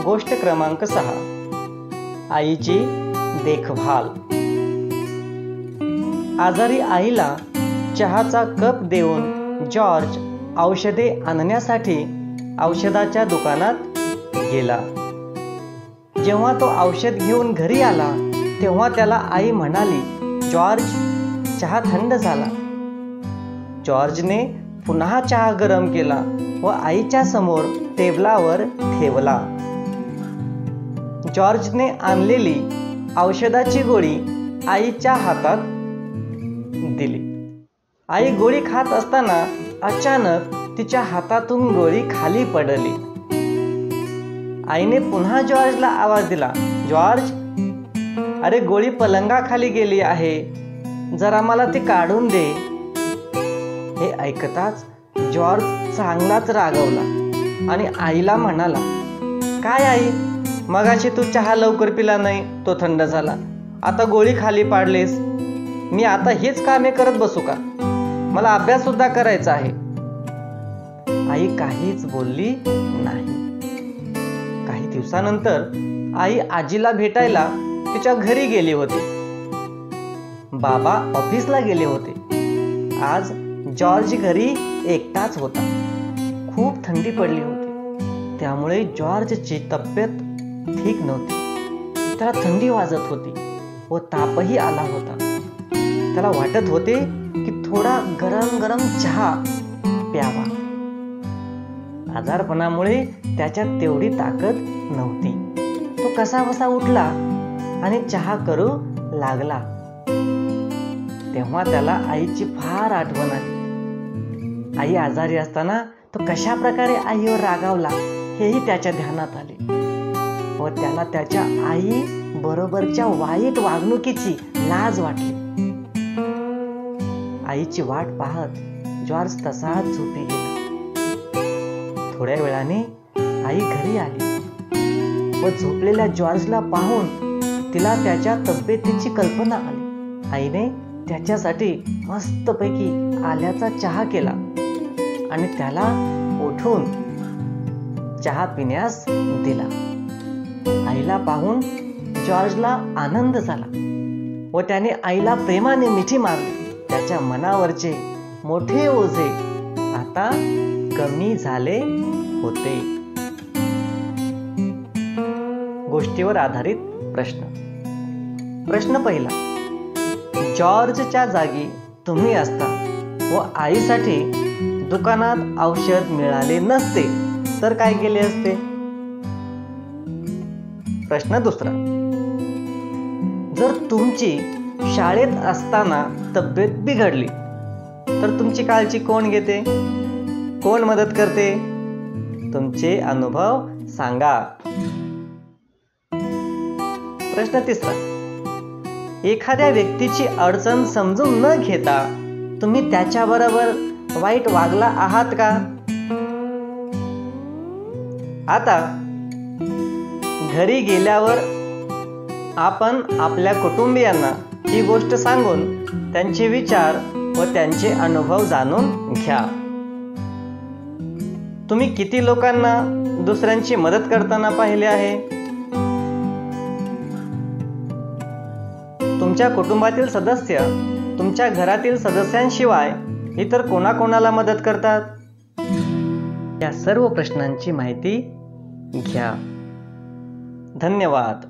गोष्ट क्रमांक 6, आईची देखभाल. आजारी आईला चहाचा कप देऊन जॉर्ज औषधे आणण्यासाठी औषधाच्या दुकानात गेला. जेव्हा तो औषध घेऊन घरी आला तेव्हा त्याला आई म्हणाली, जॉर्ज, चहा थंड झाला. जॉर्जने पुन्हा चहा गरम केला व आईच्या समोर टेबलावर ठेवला. जॉर्जने आणलेली औषधाची गोळी आईच्या हातात दिली. आई गोळी खात असताना अचानक तिच्या हातातून गोळी खाली पडली. आईने पुन्हा जॉर्जला आवाज दिला, जॉर्ज, अरे गोळी पलंगाखाली गेली आहे, जरा मला ती काढून दे. हे ऐकताच जॉर्ज चांगलाच रागावला आणि आईला म्हणाला, काय आई, मगाशी तू चहा लवकर पिला नाही, तो थंड झाला, आता गोळी खाली पाडलीस. मी आता हेच कामे करत बसू का? मला अभ्यास सुद्धा करायचा आहे. आई काहीच बोलली नाही. काही दिवसानंतर आई आजीला भेटायला तिच्या घरी गेली होती. बाबा ऑफिसला गेले होते. आज जॉर्ज घरी एकटाच होता. खूप थंडी पडली होती, त्यामुळे जॉर्जची तब्येत ठीक नव्हती. त्याला थंडी वाजत होती व तापही आला होता. त्याला वाटत होते की थोडा गरम गरम चहा प्यावा. आजारपणामुळे त्याच्यात तेवढी ताकद नव्हती. तो कसाबसा उठला आणि चहा करू लागला. तेव्हा त्याला आईची फार आठवण आली. आई आजारी असताना तो कशा प्रकारे आईवर रागावला हेही त्याच्या ध्यानात आले व त्याला त्याच्या आई बरोबरच्या वाईट वागणुकीची लाज वाटली. आईची वाट पाहत जॉर्ज तसाच झोपी गेला. थोड्या वेळाने आई घरी आली व झोपलेल्या जॉर्जला पाहून तिला त्याच्या तब्येतीची कल्पना आली. आईने त्याच्यासाठी मस्तपैकी आल्याचा चहा केला आणि त्याला उठून चहा पिण्यास दिला. आईला पाहून जॉर्जला आनंद झाला व त्याने आईला प्रेमाने मिठी मारली. त्याच्या मनावरचे मोठे ओझे आता कमी झाले होते. गोष्टीवर आधारित प्रश्न पहिला, जॉर्जच्या जागी तुम्ही असता व आईसाठी दुकानात औषध मिळाले नसते तर काय केले असते? प्रश्न दुसरा, जर तुमची शाळेत असताना तब्येत बिघडली तर तुमची काळजी कोण घेते? कोण मदत करते? तुमचे अनुभव सांगा. प्रश्न तिसरा, एखाद्या व्यक्तीची अडचण समजून न घेता तुम्ही त्याच्याबरोबर वाईट वागला आहात का? आता घरी गेल्यावर आपण आपल्या कुटुंबियांना ही गोष्ट सांगून त्यांचे विचार व त्यांचे अनुभव जाणून घ्या. तुम्ही किती लोकांना दुसऱ्यांची मदत करताना पाहिले आहे? तुमच्या कुटुंबातील सदस्य तुमच्या घरातील सदस्यांशिवाय इतर कोणाकोणाला मदत करतात? या सर्व प्रश्नांची माहिती घ्या. धन्यवाद.